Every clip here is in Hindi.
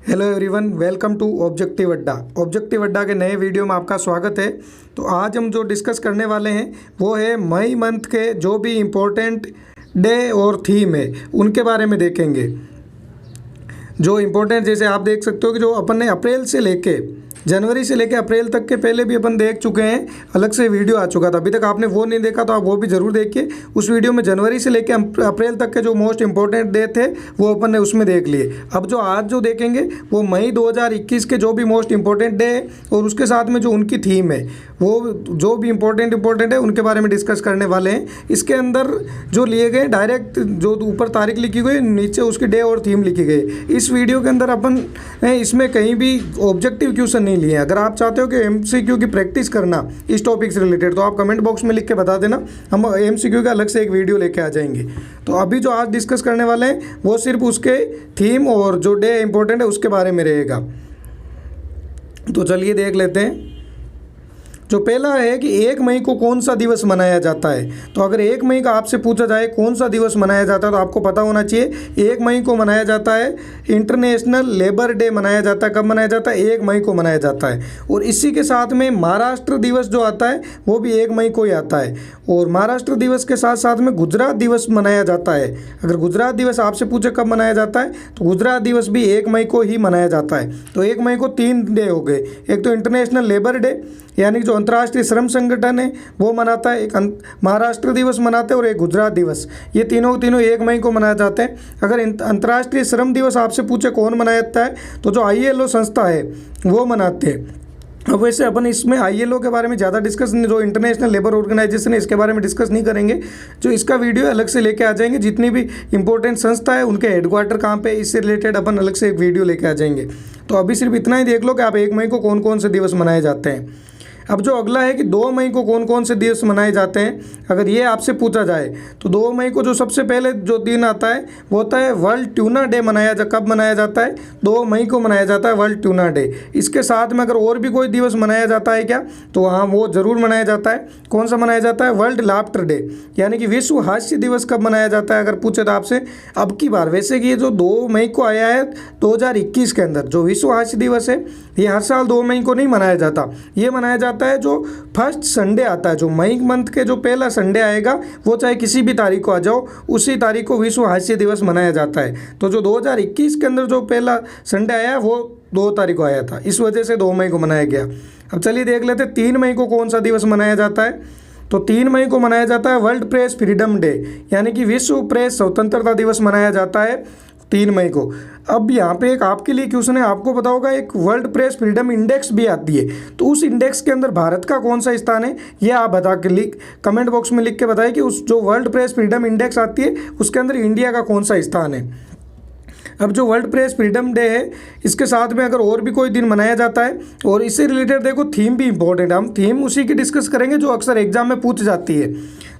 Hello everyone, welcome to objective अड्डा। ऑब्जेक्टिव अड्डा के नए वीडियो में आपका स्वागत है। तो आज हम जो डिस्कस करने वाले हैं वो है मई मंथ के जो भी इम्पोर्टेंट डे और थीम है उनके बारे में देखेंगे। जो इम्पोर्टेंट, जैसे आप देख सकते हो कि जो अपन ने अप्रैल से लेके जनवरी से लेकर अप्रैल तक के पहले भी अपन देख चुके हैं, अलग से वीडियो आ चुका था। अभी तक आपने वो नहीं देखा तो आप वो भी ज़रूर देखिए। उस वीडियो में जनवरी से लेकर अप्रैल तक के जो मोस्ट इंपॉर्टेंट डे थे वो अपन ने उसमें देख लिए। अब जो आज जो देखेंगे वो मई 2021 के जो भी मोस्ट इंपॉर्टेंट डे है और उसके साथ में जो उनकी थीम है वो जो भी इंपॉर्टेंट है उनके बारे में डिस्कस करने वाले हैं। इसके अंदर जो लिए गए डायरेक्ट जो ऊपर तारीख लिखी गई, नीचे उसकी डे और थीम लिखी गई। इस वीडियो के अंदर अपन इसमें कहीं भी ऑब्जेक्टिव क्वेश्चन नहीं लिए। अगर आप चाहते हो कि एमसीक्यू की प्रैक्टिस करना इस टॉपिक से रिलेटेड तो आप कमेंट बॉक्स में लिख के बता देना, हम एमसीक्यू का अलग से एक वीडियो लेके आ जाएंगे। तो अभी जो आज डिस्कस करने वाले हैं वो सिर्फ उसके थीम और जो डे इंपॉर्टेंट है उसके बारे में रहेगा। तो चलिए देख लेते हैं। जो पहला है कि 1 मई को कौन सा दिवस मनाया जाता है। तो अगर 1 मई का आपसे पूछा जाए कौन सा दिवस मनाया जाता है तो आपको पता होना चाहिए 1 मई को मनाया जाता है इंटरनेशनल लेबर डे मनाया जाता है। कब मनाया जाता है? 1 मई को मनाया जाता है। और इसी के साथ में महाराष्ट्र दिवस जो आता है वो भी 1 मई को ही आता है। और महाराष्ट्र दिवस के साथ साथ में गुजरात दिवस मनाया जाता है। अगर गुजरात दिवस आपसे पूछे कब मनाया जाता है तो गुजरात दिवस भी 1 मई को ही मनाया जाता है। तो 1 मई को 3 डे हो गए। एक तो इंटरनेशनल लेबर डे यानी जो अंतर्राष्ट्रीय श्रम संगठन है वो मनाता है, एक महाराष्ट्र दिवस मनाते हैं और एक गुजरात दिवस। ये तीनों 1 मई को मनाए जाते हैं। अगर अंतर्राष्ट्रीय श्रम दिवस आपसे पूछे कौन मनाता है तो जो ILO संस्था है वो मनाते हैं। अब वैसे अपन इसमें ILO के बारे में ज़्यादा डिस्कस नहीं, जो इंटरनेशनल लेबर ऑर्गेनाइजेशन है इसके बारे में डिस्कस नहीं करेंगे। जो इसका वीडियो अलग से लेके आ जाएंगे। जितनी भी इंपॉर्टेंट संस्था है उनके हेडक्वार्टर कहाँ पे, इससे रिलेटेड अपन अलग से एक वीडियो लेके आ जाएंगे। तो अभी सिर्फ इतना ही देख लो कि आप 1 मई को कौन कौन से दिवस मनाए जाते हैं। अब जो अगला है कि 2 मई को कौन कौन से दिवस मनाए जाते हैं। अगर ये आपसे पूछा जाए तो 2 मई को जो सबसे पहले जो दिन आता है वो होता है वर्ल्ड ट्यूना डे। कब मनाया जाता है? 2 मई को मनाया जाता है वर्ल्ड ट्यूना डे। इसके साथ में अगर और भी कोई दिवस मनाया जाता है क्या तो हाँ, वो ज़रूर मनाया जाता है। कौन सा मनाया जाता है? वर्ल्ड लाफ्टर डे यानी कि विश्व हास्य दिवस कब मनाया जाता है अगर पूछे तो आपसे। अब की बार वैसे कि ये जो 2 मई को आया है 2021 के अंदर जो विश्व हास्य दिवस है ये हर साल 2 मई को नहीं मनाया जाता। ये मनाया जाता है जो फर्स्ट संडे आता है, जो मई मंथ के जो पहला संडे आएगा वो चाहे किसी भी तारीख को आ जाओ, उसी तारीख को विश्व हास्य दिवस मनाया जाता है। तो जो 2021 के अंदर जो पहला संडे आया वो 2 तारीख को आया था, इस वजह से 2 मई को मनाया गया। अब चलिए देख लेते 3 मई को कौन सा दिवस मनाया जाता है। तो 3 मई को मनाया जाता है वर्ल्ड प्रेस फ्रीडम डे यानी कि विश्व प्रेस स्वतंत्रता दिवस मनाया जाता है 3 मई को। अब यहाँ पे एक आपके लिए क्वेश्चन है, आपको पता होगा एक वर्ल्ड प्रेस फ्रीडम इंडेक्स भी आती है। तो उस इंडेक्स के अंदर भारत का कौन सा स्थान है ये आप बता के कमेंट बॉक्स में लिख के बताइए कि उस जो वर्ल्ड प्रेस फ्रीडम इंडेक्स आती है उसके अंदर इंडिया का कौन सा स्थान है। अब जो वर्ल्ड प्रेस फ्रीडम डे है इसके साथ में अगर और भी कोई दिन मनाया जाता है और इससे रिलेटेड देखो थीम भी इंपॉर्टेंट है। हम थीम उसी की डिस्कस करेंगे जो अक्सर एग्जाम में पूछ जाती है।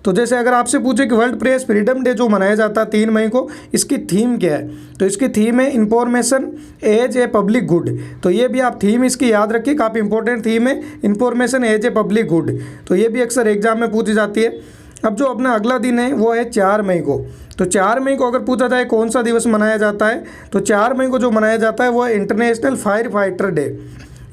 तो जैसे अगर आपसे पूछे कि वर्ल्ड प्रेस फ्रीडम डे जो मनाया जाता है 3 मई को, इसकी थीम क्या है तो इसकी थीम है information as a public good. तो ये भी आप थीम इसकी याद रखिए, काफ़ी इंपॉर्टेंट थीम है information as a public good. तो ये भी अक्सर एग्जाम में पूछी जाती है। अब जो अपना अगला दिन है वो है 4 मई को। तो 4 मई को अगर पूछा जाए कौन सा दिवस मनाया जाता है तो 4 मई को जो मनाया जाता है वो है इंटरनेशनल फायर फाइटर डे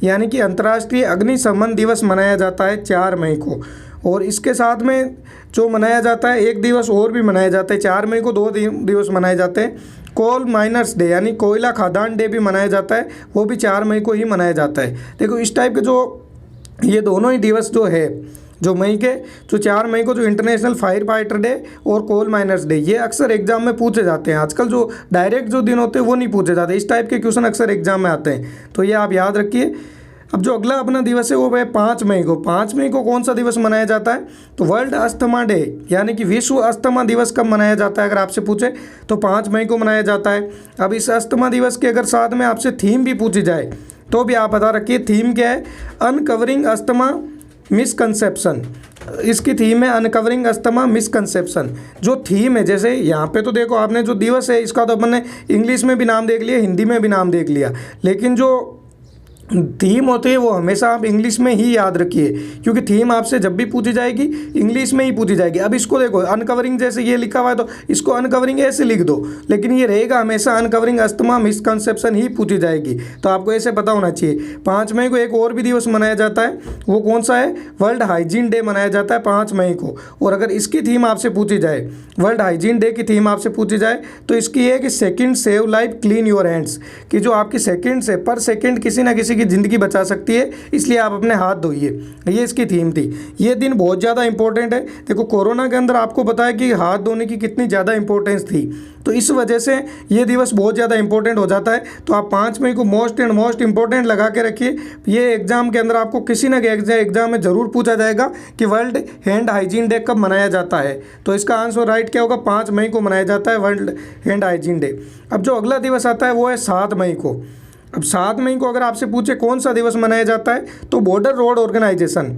यानी कि अंतर्राष्ट्रीय अग्निशमन दिवस मनाया जाता है 4 मई को। और इसके साथ में जो मनाया जाता है एक दिवस और भी मनाया जाता है 4 मई को 2 दिवस मनाए जाते हैं। कोल माइनर्स डे यानी कोयला खादान डे भी मनाया जाता है, वो भी 4 मई को ही मनाया जाता है। देखो इस टाइप के जो ये दोनों ही दिवस जो है जो मई के जो 4 मई को जो इंटरनेशनल फायर फाइटर डे और कोल माइनर्स डे ये अक्सर एग्जाम में पूछे जाते हैं। आजकल जो डायरेक्ट जो दिन होते हैं वो नहीं पूछे जाते, इस टाइप के क्वेश्चन अक्सर एग्जाम में आते हैं, तो ये आप याद रखिए। अब जो अगला अपना दिवस है वो है 5 मई को। 5 मई को कौन सा दिवस मनाया जाता है तो वर्ल्ड अस्थमा डे यानी कि विश्व अस्थमा दिवस कब मनाया जाता है अगर आपसे पूछे तो 5 मई को मनाया जाता है। अब इस अस्थमा दिवस के अगर साथ में आपसे थीम भी पूछी जाए तो भी आप बता रखिए थीम क्या है, अनकवरिंग अस्थमा मिसकंसेप्शन। इसकी थीम है अनकवरिंग अस्थमा मिसकंसेप्शन। जो थीम है जैसे यहाँ पे तो देखो आपने जो दिवस है इसका तो अपन ने इंग्लिश में भी नाम देख लिया, हिंदी में भी नाम देख लिया, लेकिन जो थीम होती है वो हमेशा आप इंग्लिश में ही याद रखिए, क्योंकि थीम आपसे जब भी पूछी जाएगी इंग्लिश में ही पूछी जाएगी। अब इसको देखो, अनकवरिंग जैसे ये लिखा हुआ है तो इसको अनकवरिंग ऐसे लिख दो, लेकिन ये रहेगा हमेशा अनकवरिंग अस्थमा मिसकंसेप्शन ही पूछी जाएगी। तो आपको ऐसे पता होना चाहिए। 5 मई को एक और भी दिवस मनाया जाता है, वो कौन सा है? वर्ल्ड हाइजीन डे मनाया जाता है 5 मई को। और अगर इसकी थीम आपसे पूछी जाए, वर्ल्ड हाइजीन डे की थीम आपसे पूछी जाए, तो इसकी है कि second save life clean your hands, कि जो आपकी सेकेंड से पर सेकेंड किसी ना किसी की ज़िंदगी बचा सकती है, इसलिए आप अपने हाथ धोइए। ये इसकी थीम थी। ये दिन बहुत ज़्यादा इंपॉर्टेंट है। देखो कोरोना के अंदर आपको पता है कि हाथ धोने की कितनी ज़्यादा इंपॉर्टेंस थी, तो इस वजह से ये दिवस बहुत ज़्यादा इंपॉर्टेंट हो जाता है। तो आप 5 मई को मोस्ट इंपॉर्टेंट लगा के रखिए। ये एग्जाम के अंदर आपको किसी न किसी एग्जाम में ज़रूर पूछा जाएगा कि वर्ल्ड हैंड हाइजीन डे कब मनाया जाता है। तो इसका आंसर राइट क्या होगा? 5 मई को मनाया जाता है वर्ल्ड हैंड हाइजीन डे। अब जो अगला दिवस आता है वो है 7 मई को। अब 7 मई को अगर आपसे पूछे कौन सा दिवस मनाया जाता है, तो बॉर्डर रोड ऑर्गेनाइजेशन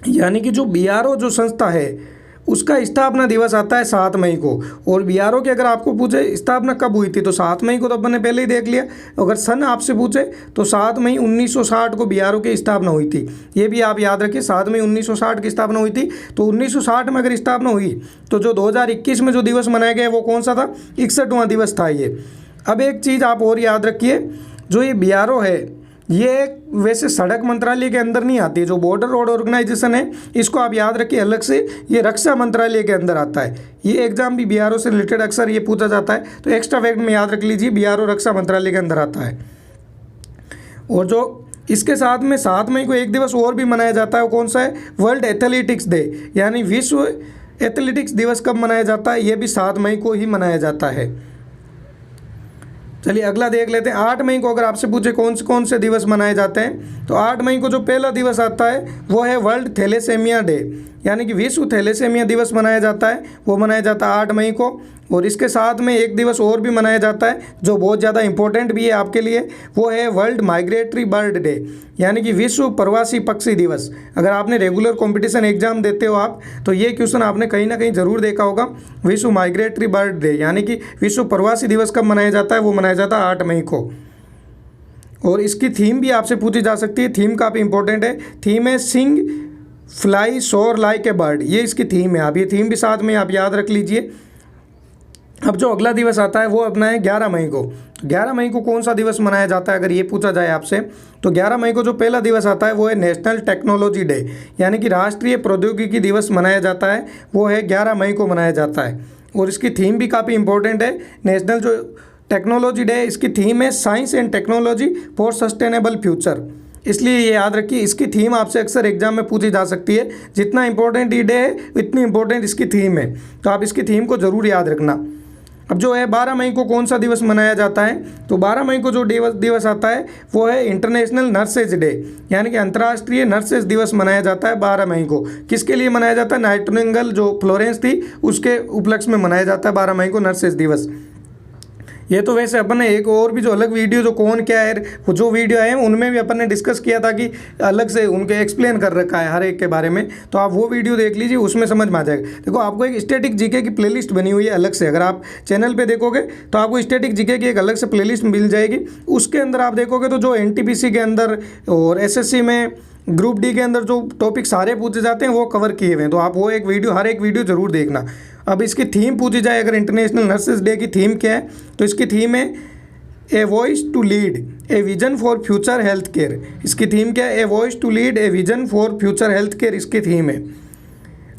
यानी कि जो BRO जो संस्था है उसका स्थापना दिवस आता है 7 मई को। और BRO की अगर आपको पूछे स्थापना कब हुई थी, तो 7 मई को तो अपन ने पहले ही देख लिया। अगर सन आपसे पूछे तो 7 मई 1960 को BRO की स्थापना हुई थी। ये भी आप याद रखिए, 7 मई 1960 की स्थापना हुई थी। तो 1960 में अगर स्थापना हुई तो जो 2021 में जो दिवस मनाया गया वो कौन सा था? 61वां दिवस था ये। अब एक चीज़ आप और याद रखिए, जो ये BRO है ये वैसे सड़क मंत्रालय के अंदर नहीं आती है। जो बॉर्डर रोड ऑर्गेनाइजेशन है इसको आप याद रखिए अलग से, ये रक्षा मंत्रालय के अंदर आता है। ये एग्जाम भी BRO से रिलेटेड अक्सर ये पूछा जाता है, तो एक्स्ट्रा फैक्ट में याद रख लीजिए BRO रक्षा मंत्रालय के अंदर आता है। और जो इसके साथ में 7 मई को एक दिवस और भी मनाया जाता है, वो कौन सा है? वर्ल्ड एथलेटिक्स डे, यानी विश्व एथलेटिक्स दिवस कब मनाया जाता है? ये भी 7 मई को ही मनाया जाता है। चलिए अगला देख लेते हैं। 8 मई को अगर आपसे पूछे कौन से दिवस मनाए जाते हैं, तो 8 मई को जो पहला दिवस आता है वो है वर्ल्ड थैलेसेमिया डे, यानी कि विश्व थैलेसेमिया दिवस मनाया जाता है। वो मनाया जाता है 8 मई को। और इसके साथ में एक दिवस और भी मनाया जाता है जो बहुत ज़्यादा इंपॉर्टेंट भी है आपके लिए, वो है वर्ल्ड माइग्रेटरी बर्ड डे, यानी कि विश्व प्रवासी पक्षी दिवस। अगर आपने रेगुलर कंपटीशन एग्जाम देते हो आप, तो ये क्वेश्चन आपने कहीं ना कहीं ज़रूर देखा होगा। विश्व माइग्रेटरी बर्ड डे यानी कि विश्व प्रवासी दिवस कब मनाया जाता है? वो मनाया जाता है 8 मई को। और इसकी थीम भी आपसे पूछी जा सकती है। थीम काफ़ी इंपॉर्टेंट है। थीम है सिंग फ्लाई सोर लाइक ए बर्ड, ये इसकी थीम है। आप ये थीम भी साथ में आप याद रख लीजिए। अब जो अगला दिवस आता है वो अपना है 11 मई को। 11 मई को कौन सा दिवस मनाया जाता है अगर ये पूछा जाए आपसे, तो 11 मई को जो पहला दिवस आता है वो है नेशनल टेक्नोलॉजी डे, यानी कि राष्ट्रीय प्रौद्योगिकी दिवस मनाया जाता है। वो है 11 मई को मनाया जाता है। और इसकी थीम भी काफ़ी इंपॉर्टेंट है। नेशनल जो टेक्नोलॉजी डे, इसकी थीम है science and technology for sustainable future. इसलिए ये याद रखिए, इसकी थीम आपसे अक्सर एग्जाम में पूछी जा सकती है। जितना इंपॉर्टेंट ये डे है उतनी इंपॉर्टेंट इसकी थीम है, तो आप इसकी थीम को ज़रूर याद रखना। अब जो है 12 मई को कौन सा दिवस मनाया जाता है, तो 12 मई को जो दिवस आता है वो है इंटरनेशनल नर्सेज डे, यानी कि अंतर्राष्ट्रीय नर्सेज दिवस मनाया जाता है 12 मई को। किसके लिए मनाया जाता है? नाइटिंगेल जो फ्लोरेंस थी उसके उपलक्ष्य में मनाया जाता है 12 मई को नर्सेज दिवस। ये तो वैसे अपन ने एक और भी जो अलग वीडियो जो कौन क्या है वो जो वीडियो है उनमें भी अपन ने डिस्कस किया था कि अलग से उनके एक्सप्लेन कर रखा है हर एक के बारे में, तो आप वो वीडियो देख लीजिए, उसमें समझ में आ जाएगा। देखो आपको एक स्टैटिक जीके की प्लेलिस्ट बनी हुई है अलग से, अगर आप चैनल पे देखोगे तो आपको स्टैटिक जीके की एक अलग से प्लेलिस्ट मिल जाएगी। उसके अंदर आप देखोगे तो जो NTPC के अंदर और SSC में ग्रुप D के अंदर जो टॉपिक सारे पूछे जाते हैं वो कवर किए हुए हैं, तो आप वो एक वीडियो हर एक वीडियो ज़रूर देखना। अब इसकी थीम पूछी जाए अगर इंटरनेशनल नर्सेज डे की थीम क्या है, तो इसकी थीम है a voice to lead a vision for future health care. इसकी थीम क्या है? A voice to lead a vision for future health care इसकी थीम है।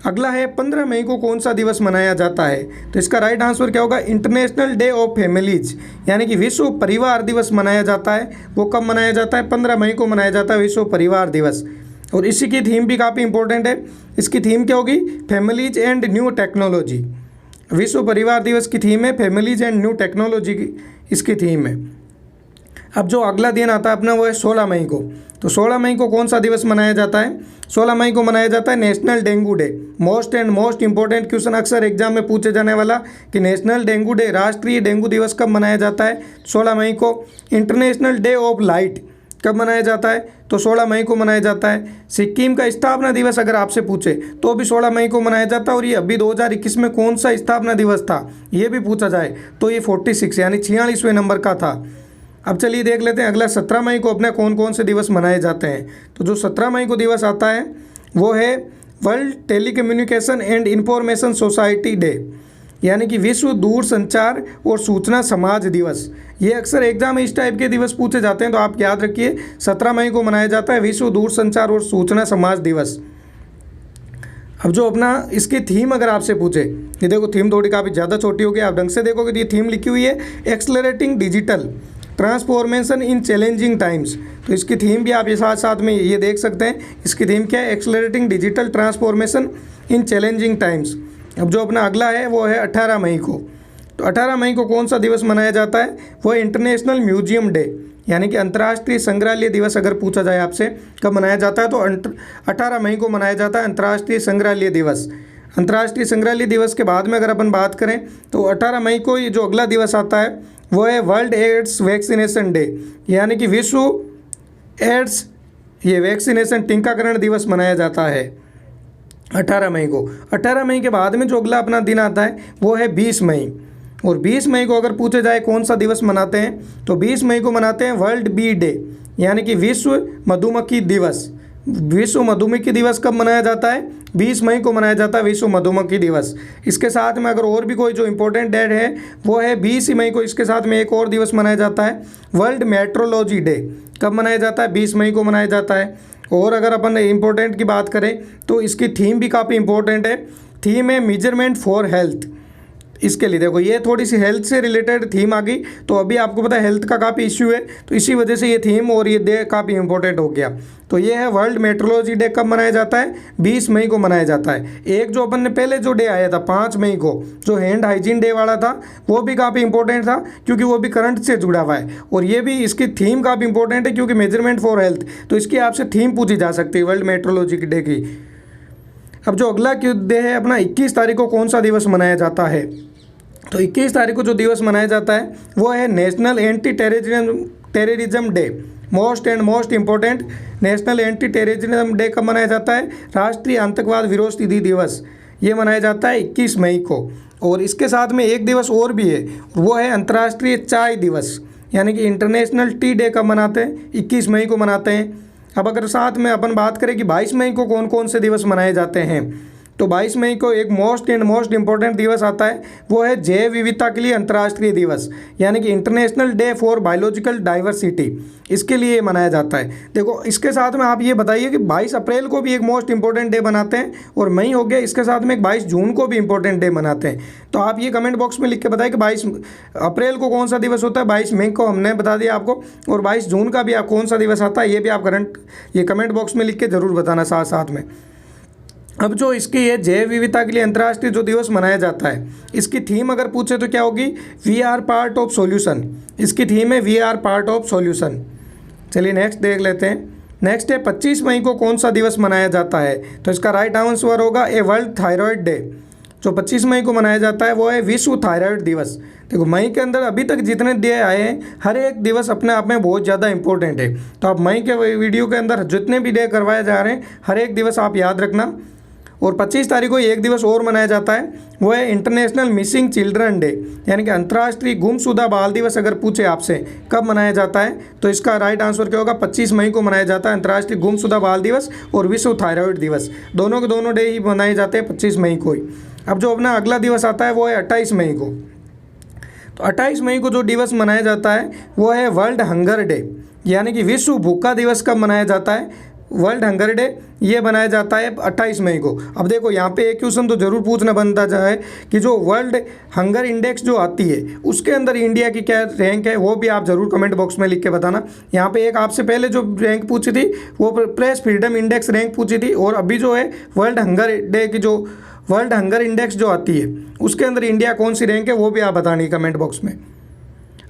अगला है 15 मई को कौन सा दिवस मनाया जाता है, तो इसका राइट आंसर क्या होगा? इंटरनेशनल डे ऑफ फैमिलीज, यानी कि विश्व परिवार दिवस मनाया जाता है। वो कब मनाया जाता है? 15 मई को मनाया जाता है विश्व परिवार दिवस। और इसी की थीम भी काफ़ी इंपॉर्टेंट है। इसकी थीम क्या होगी? Families and new technology. विश्व परिवार दिवस की थीम है फैमिलीज एंड न्यू टेक्नोलॉजी की इसकी थीम है। अब जो अगला दिन आता है अपना वो है 16 मई को। तो 16 मई को कौन सा दिवस मनाया जाता है? 16 मई को मनाया जाता है national dengue day. Most important question अक्सर एग्जाम में पूछे जाने वाला कि नेशनल डेंगू डे, राष्ट्रीय डेंगू दिवस कब मनाया जाता है? 16 मई को। इंटरनेशनल डे ऑफ लाइट कब मनाया जाता है? तो 16 मई को मनाया जाता है। सिक्किम का स्थापना दिवस अगर आपसे पूछे तो भी 16 मई को मनाया जाता है। और ये अभी 2021 में कौन सा स्थापना दिवस था ये भी पूछा जाए तो ये 46 यानी 46वें नंबर का था। अब चलिए देख लेते हैं अगला 17 मई को अपने कौन कौन से दिवस मनाए जाते हैं। तो जो 17 मई को दिवस आता है वो है world telecommunication and information society day, यानी कि विश्व दूरसंचार और सूचना समाज दिवस। ये अक्सर एग्जाम में इस टाइप के दिवस पूछे जाते हैं, तो आप याद रखिए 17 मई को मनाया जाता है विश्व दूरसंचार और सूचना समाज दिवस। अब जो अपना इसकी थीम अगर आपसे पूछे, ये देखो थीम थोड़ी काफ़ी ज़्यादा छोटी होगी, आप ढंग से देखोगे तो ये थीम लिखी हुई है accelerating digital transformation in challenging times. तो इसकी थीम भी आप ये साथ साथ में ये देख सकते हैं, इसकी थीम क्या है, accelerating digital transformation in challenging times. अब जो अपना अगला है वो है 18 मई को। तो 18 मई को कौन सा दिवस मनाया जाता है, वो इंटरनेशनल म्यूजियम डे, यानी कि अंतर्राष्ट्रीय संग्रहालय दिवस। अगर पूछा जाए आपसे कब मनाया जाता है तो 18 मई को मनाया जाता है अंतर्राष्ट्रीय संग्रहालय दिवस। अंतर्राष्ट्रीय संग्रहालय दिवस के बाद में अगर अपन बात करें तो 18 मई को ये जो अगला दिवस आता है वो है वर्ल्ड एड्स वैक्सीनेशन डे, यानी कि विश्व एड्स ये वैक्सीनेशन टीकाकरण दिवस मनाया जाता है 18 मई को। 18 मई के बाद में जो अगला अपना दिन आता है वो है 20 मई। और 20 मई को अगर पूछे जाए कौन सा दिवस मनाते हैं तो 20 मई को मनाते हैं वर्ल्ड बी डे, यानी कि विश्व मधुमक्खी दिवस। विश्व मधुमक्खी दिवस कब मनाया जाता है, 20 मई को मनाया जाता है विश्व मधुमक्खी दिवस। इसके साथ में अगर और भी कोई जो इम्पोर्टेंट डेट है वो है 20 मई को, इसके साथ में एक और दिवस मनाया जाता है वर्ल्ड मेट्रोलॉजी डे। कब मनाया जाता है, 20 मई को मनाया जाता है। और अगर अपन इम्पोर्टेंट की बात करें तो इसकी थीम भी काफ़ी इंपॉर्टेंट है, थीम है मेजरमेंट फॉर हेल्थ। इसके लिए देखो ये थोड़ी सी हेल्थ से रिलेटेड थीम आ गई, तो अभी आपको पता है हेल्थ का काफ़ी इश्यू है, तो इसी वजह से ये थीम और ये डे काफ़ी इंपॉर्टेंट हो गया। तो ये है वर्ल्ड मेट्रोलॉजी डे। कब मनाया जाता है, 20 मई को मनाया जाता है। एक जो अपन ने पहले जो डे आया था 5 मई को, जो हैंड हाइजीन डे वाला था, वो भी काफ़ी इंपॉर्टेंट था क्योंकि वो भी करंट से जुड़ा हुआ है। और ये भी इसकी थीम काफ़ी इंपॉर्टेंट है क्योंकि मेजरमेंट फॉर हेल्थ, तो इसकी आपसे थीम पूछी जा सकती है वर्ल्ड मेट्रोलॉजी डे की। अब जो अगला डे है अपना 21 तारीख को कौन सा दिवस मनाया जाता है, तो 21 तारीख को जो दिवस मनाया जाता है वो है national anti terrorism day. Most important national anti terrorism day कब मनाया जाता है, राष्ट्रीय आतंकवाद विरोधी दिवस। ये मनाया जाता है 21 मई को। और इसके साथ में एक दिवस और भी है, वो है अंतर्राष्ट्रीय चाय दिवस, यानी कि इंटरनेशनल टी डे कब मनाते हैं, 21 मई को मनाते हैं। अब अगर साथ में अपन बात करें कि 22 मई को कौन कौन से दिवस मनाए जाते हैं, तो 22 मई को एक मोस्ट इम्पोर्टेंट दिवस आता है, वो है जैव विविधता के लिए अंतर्राष्ट्रीय दिवस, यानी कि international day for biological diversity. इसके लिए मनाया जाता है। देखो इसके साथ में आप ये बताइए कि 22 अप्रैल को भी एक मोस्ट इम्पोर्टेंट डे मनाते हैं, और मई हो गया, इसके साथ में एक 22 जून को भी इम्पोर्टेंट डे मनाते हैं। तो आप ये कमेंट बॉक्स में लिख के बताएं कि 22 अप्रैल को कौन सा दिवस होता है, 22 मई को हमने बता दिया आपको, और 22 जून का भी आप कौन सा दिवस आता है ये भी आप ये कमेंट बॉक्स में लिख के ज़रूर बताना साथ साथ में। अब जो इसकी ये जैव विविधता के लिए अंतर्राष्ट्रीय जो दिवस मनाया जाता है, इसकी थीम अगर पूछे तो क्या होगी, we are part of solution. इसकी थीम है we are part of solution. चलिए नेक्स्ट देख लेते हैं। नेक्स्ट है 25 मई को कौन सा दिवस मनाया जाता है, तो इसका राइट आंसर होगा ए वर्ल्ड थायराइड डे। जो 25 मई को मनाया जाता है वो है विश्व थायराइड दिवस। देखो मई के अंदर अभी तक जितने डे आए हैं हर एक दिवस अपने आप में बहुत ज़्यादा इंपॉर्टेंट है। तो आप मई के वीडियो के अंदर जितने भी डे करवाए जा रहे हैं हर एक दिवस आप याद रखना। और 25 तारीख को एक दिवस और मनाया जाता है, वो है इंटरनेशनल मिसिंग चिल्ड्रन डे, यानी कि अंतर्राष्ट्रीय गुमशुदा बाल दिवस। अगर पूछे आपसे कब मनाया जाता है तो इसका राइट आंसर क्या होगा, 25 मई को मनाया जाता है अंतर्राष्ट्रीय गुमशुदा बाल दिवस और विश्व थायराइड दिवस। दोनों के दोनों डे ही मनाए जाते हैं 25 मई को ही। अब जो अपना अगला दिवस आता है वो है 28 मई को। तो 28 मई को जो दिवस मनाया जाता है वो है वर्ल्ड हंगर डे, यानी कि विश्व भूखा दिवस। कब मनाया जाता है, वर्ल्ड हंगर डे ये बनाया जाता है 28 मई को। अब देखो यहाँ पे एक क्वेश्चन तो ज़रूर पूछना बनता जाए कि जो वर्ल्ड हंगर इंडेक्स जो आती है उसके अंदर इंडिया की क्या रैंक है, वो भी आप ज़रूर कमेंट बॉक्स में लिख के बताना। यहाँ पे एक आपसे पहले जो रैंक पूछी थी वो प्रेस फ्रीडम इंडेक्स रैंक पूछी थी, और अभी जो है वर्ल्ड हंगर डे की जो वर्ल्ड हंगर इंडेक्स जो आती है उसके अंदर इंडिया कौन सी रैंक है वो भी आप बतानी कमेंट बॉक्स में।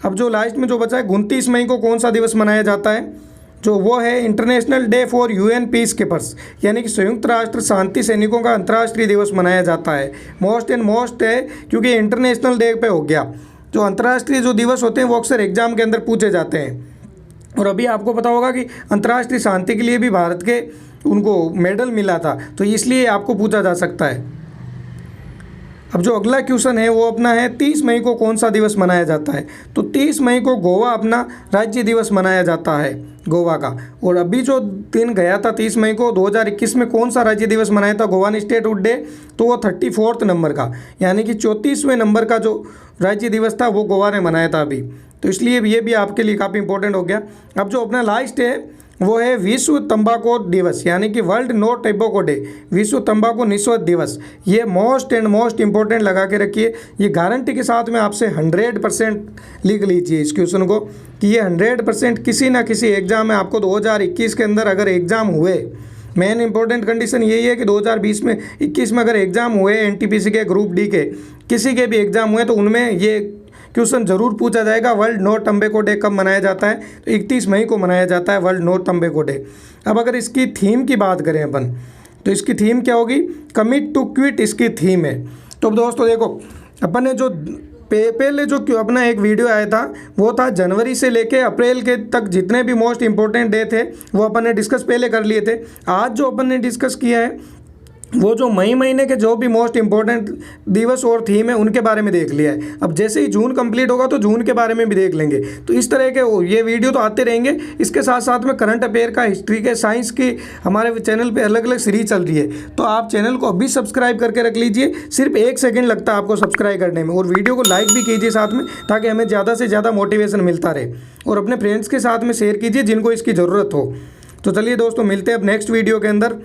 अब जो लास्ट में जो बचा है 29 मई को कौन सा दिवस मनाया जाता है, जो वो है international day for UN peace keepers, यानी कि संयुक्त राष्ट्र शांति सैनिकों का अंतर्राष्ट्रीय दिवस मनाया जाता है। मोस्ट है क्योंकि इंटरनेशनल डे पे हो गया। जो अंतर्राष्ट्रीय जो दिवस होते हैं वो अक्सर एग्जाम के अंदर पूछे जाते हैं। और अभी आपको पता होगा कि अंतर्राष्ट्रीय शांति के लिए भी भारत के उनको मेडल मिला था, तो इसलिए आपको पूछा जा सकता है। अब जो अगला क्वेश्चन है वो अपना है 30 मई को कौन सा दिवस मनाया जाता है। तो 30 मई को गोवा अपना राज्य दिवस मनाया जाता है, गोवा का। और अभी जो दिन गया था 30 मई को 2021 में कौन सा राज्य दिवस मनाया था गोवा ने स्टेटहुड डे, तो वो 34 नंबर का, यानी कि 34वें नंबर का जो राज्य दिवस था वो गोवा ने मनाया था अभी। तो इसलिए ये भी आपके लिए काफ़ी इंपॉर्टेंट हो गया। अब जो अपना लास्ट है वो है विश्व तंबाकू दिवस, यानी कि वर्ल्ड नो टैबेको डे, विश्व तंबाकू निषेध दिवस। ये मोस्ट इंपॉर्टेंट लगा के रखिए। ये गारंटी के साथ में आपसे 100% लिख लीजिए इस क्वेश्चन को कि ये 100% किसी ना किसी एग्ज़ाम में आपको 2021 के अंदर अगर एग्ज़ाम हुए, मेन इंपॉर्टेंट कंडीशन यही है कि 2020 में 21 में अगर एग्ज़ाम हुए एनटीपीसी के ग्रुप डी के किसी के भी एग्ज़ाम हुए तो उनमें ये क्वेश्चन जरूर पूछा जाएगा। वर्ल्ड नो टम्बेको डे कब मनाया जाता है, तो 31 मई को मनाया जाता है वर्ल्ड नो टम्बेको डे। अब अगर इसकी थीम की बात करें अपन, तो इसकी थीम क्या होगी, कमिट टू क्विट इसकी थीम है। तो अब दोस्तों देखो, अपन ने जो पहले जो अपना एक वीडियो आया था वो था जनवरी से लेके अप्रैल के तक जितने भी मोस्ट इंपॉर्टेंट डे थे वो अपन ने डिस्कस पहले कर लिए थे। आज जो अपन ने डिस्कस किया है वो जो मई महीने के जो भी मोस्ट इंपॉर्टेंट दिवस और थीम है उनके बारे में देख लिया है। अब जैसे ही जून कंप्लीट होगा तो जून के बारे में भी देख लेंगे। तो इस तरह के ये वीडियो तो आते रहेंगे। इसके साथ साथ में करंट अफेयर का, हिस्ट्री के, साइंस की हमारे चैनल पे अलग अलग सीरीज चल रही है। तो आप चैनल को अभी सब्सक्राइब करके रख लीजिए, सिर्फ 1 सेकेंड लगता है आपको सब्सक्राइब करने में। और वीडियो को लाइक भी कीजिए साथ में, ताकि हमें ज़्यादा से ज़्यादा मोटिवेशन मिलता रहे। और अपने फ्रेंड्स के साथ में शेयर कीजिए जिनको इसकी ज़रूरत हो। तो चलिए दोस्तों, मिलते हैं अब नेक्स्ट वीडियो के अंदर।